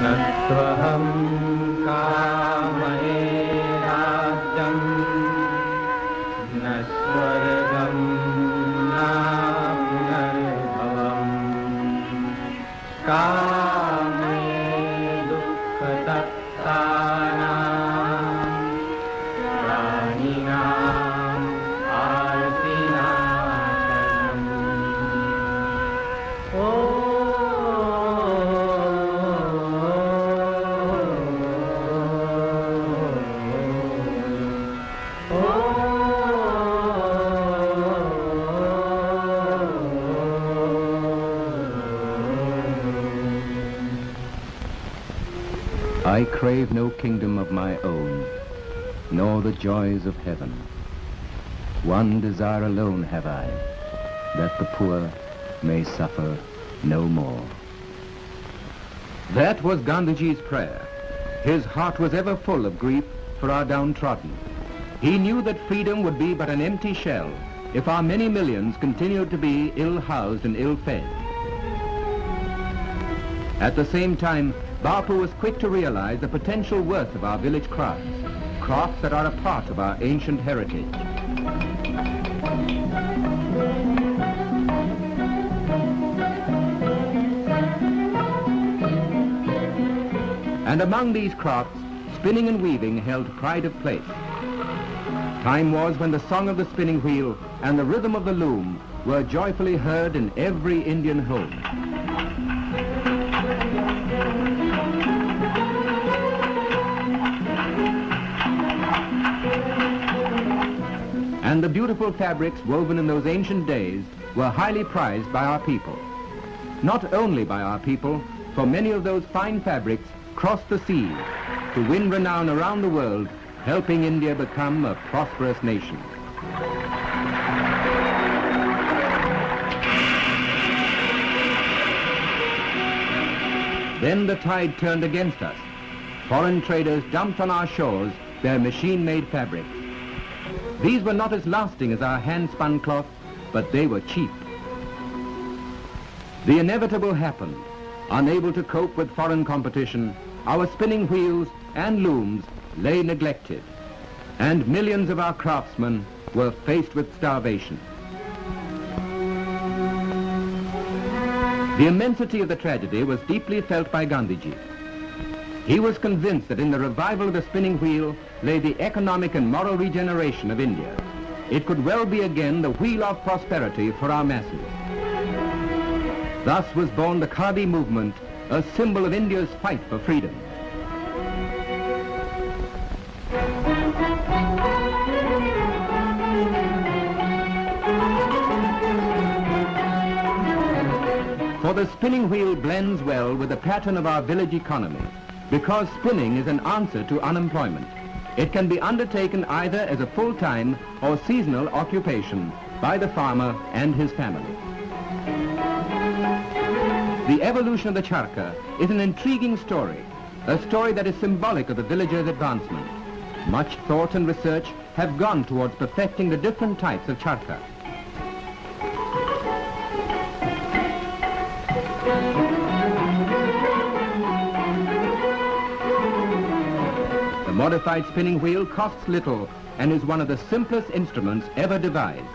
Natvaham kamaye rajyam naswargam na punarbhavam kamaye dukkha tattanam praninam artinatanam. I crave no kingdom of my own, nor the joys of heaven. One desire alone have I, that the poor may suffer no more. That was Gandhiji's prayer. His heart was ever full of grief for our downtrodden. He knew that freedom would be but an empty shell if our many millions continued to be ill-housed and ill-fed. At the same time, Bapu was quick to realize the potential worth of our village crafts, crafts that are a part of our ancient heritage. And among these crafts, spinning and weaving held pride of place. Time was when the song of the spinning wheel and the rhythm of the loom were joyfully heard in every Indian home. And the beautiful fabrics woven in those ancient days were highly prized by our people. Not only by our people, for many of those fine fabrics crossed the seas to win renown around the world, helping India become a prosperous nation. Then the tide turned against us. Foreign traders dumped on our shores their machine-made fabrics. These were not as lasting as our hand-spun cloth, but they were cheap. The inevitable happened. Unable to cope with foreign competition, our spinning wheels and looms lay neglected, and millions of our craftsmen were faced with starvation. The immensity of the tragedy was deeply felt by Gandhiji. He was convinced that in the revival of the spinning wheel lay the economic and moral regeneration of India. It could well be again the wheel of prosperity for our masses. Thus was born the Khadi movement, a symbol of India's fight for freedom. For the spinning wheel blends well with the pattern of our village economy, because spinning is an answer to unemployment. It can be undertaken either as a full-time or seasonal occupation by the farmer and his family. The evolution of the charkha is an intriguing story, a story that is symbolic of the villager's advancement. Much thought and research have gone towards perfecting the different types of charkha. The modified spinning wheel costs little and is one of the simplest instruments ever devised.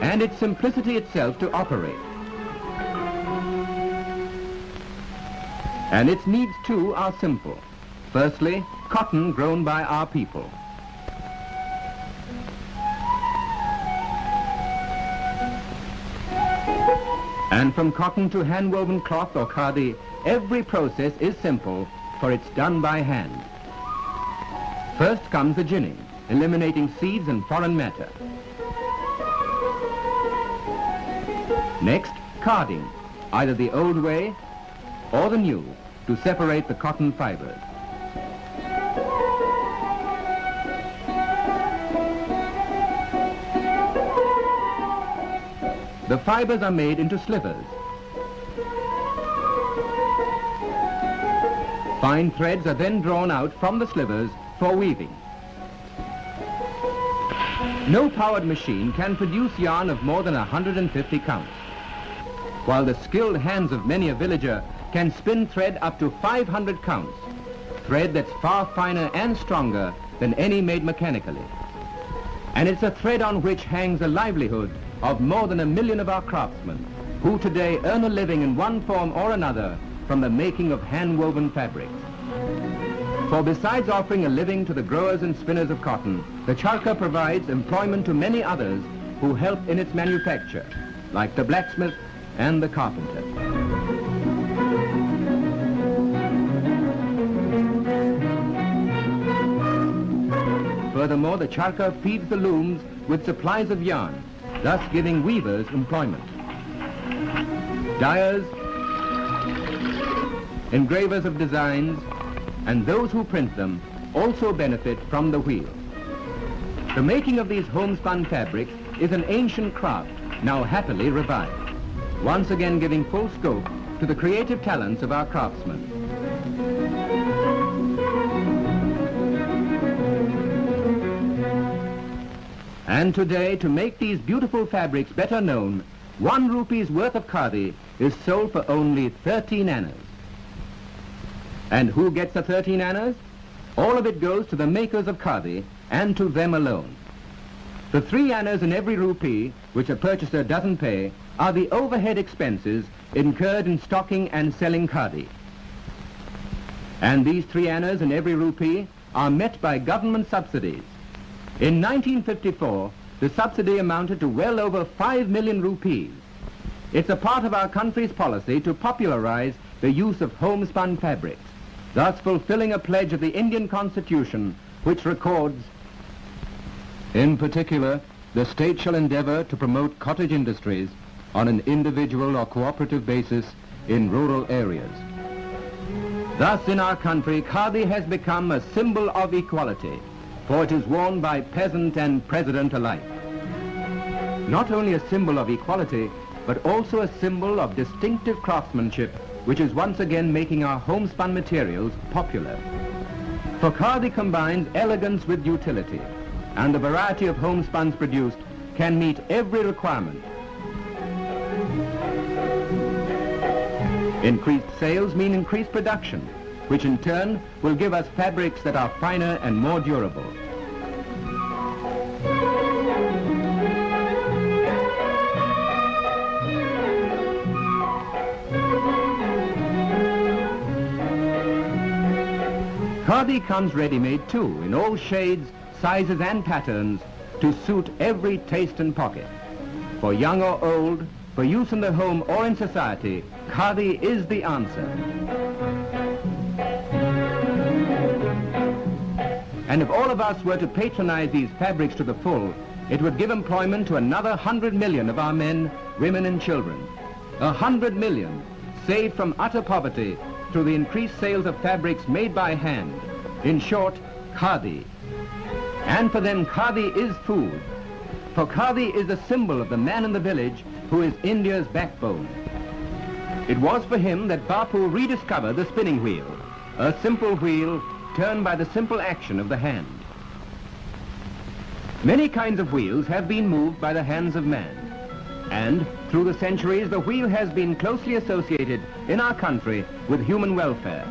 And its simplicity itself to operate. And its needs too are simple. Firstly, cotton grown by our people. And from cotton to hand-woven cloth or khadi, every process is simple, for it's done by hand. First comes the ginning, eliminating seeds and foreign matter. Next, carding, either the old way or the new, to separate the cotton fibers. The fibers are made into slivers. Fine threads are then drawn out from the slivers for weaving. No powered machine can produce yarn of more than 150 counts, while the skilled hands of many a villager can spin thread up to 500 counts, thread that's far finer and stronger than any made mechanically. And it's a thread on which hangs a livelihood of more than 1 million of our craftsmen, who today earn a living in one form or another from the making of hand-woven fabrics. For besides offering a living to the growers and spinners of cotton, the charkha provides employment to many others who help in its manufacture, like the blacksmith and the carpenter. Furthermore, the charkha feeds the looms with supplies of yarn, thus giving weavers employment. Dyers, engravers of designs, and those who print them also benefit from the wheel. The making of these homespun fabrics is an ancient craft, now happily revived, once again giving full scope to the creative talents of our craftsmen. And today, to make these beautiful fabrics better known, 1 rupee's worth of khadi is sold for only 13 annas. And who gets the 13 annas? All of it goes to the makers of khadi, and to them alone. The 3 annas in every rupee, which a purchaser doesn't pay, are the overhead expenses incurred in stocking and selling khadi. And these 3 annas in every rupee are met by government subsidies. In 1954, the subsidy amounted to well over 5 million rupees. It's a part of our country's policy to popularize the use of homespun fabrics, thus fulfilling a pledge of the Indian Constitution, which records, in particular, the state shall endeavor to promote cottage industries on an individual or cooperative basis in rural areas. Thus, in our country, khadi has become a symbol of equality, for it is worn by peasant and president alike. Not only a symbol of equality, but also a symbol of distinctive craftsmanship, which is once again making our homespun materials popular. For khadi combines elegance with utility, and the variety of homespuns produced can meet every requirement. Increased sales mean increased production, which in turn will give us fabrics that are finer and more durable. Khadi comes ready-made too, in all shades, sizes and patterns, to suit every taste and pocket. For young or old, for use in the home or in society, khadi is the answer. And if all of us were to patronize these fabrics to the full, it would give employment to another 100 million of our men, women and children. 100 million saved from utter poverty through the increased sales of fabrics made by hand. In short, khadi. And for them, khadi is food. For khadi is the symbol of the man in the village who is India's backbone. It was for him that Bapu rediscovered the spinning wheel, a simple wheel turned by the simple action of the hand. Many kinds of wheels have been moved by the hands of man, and through the centuries the wheel has been closely associated in our country with human welfare.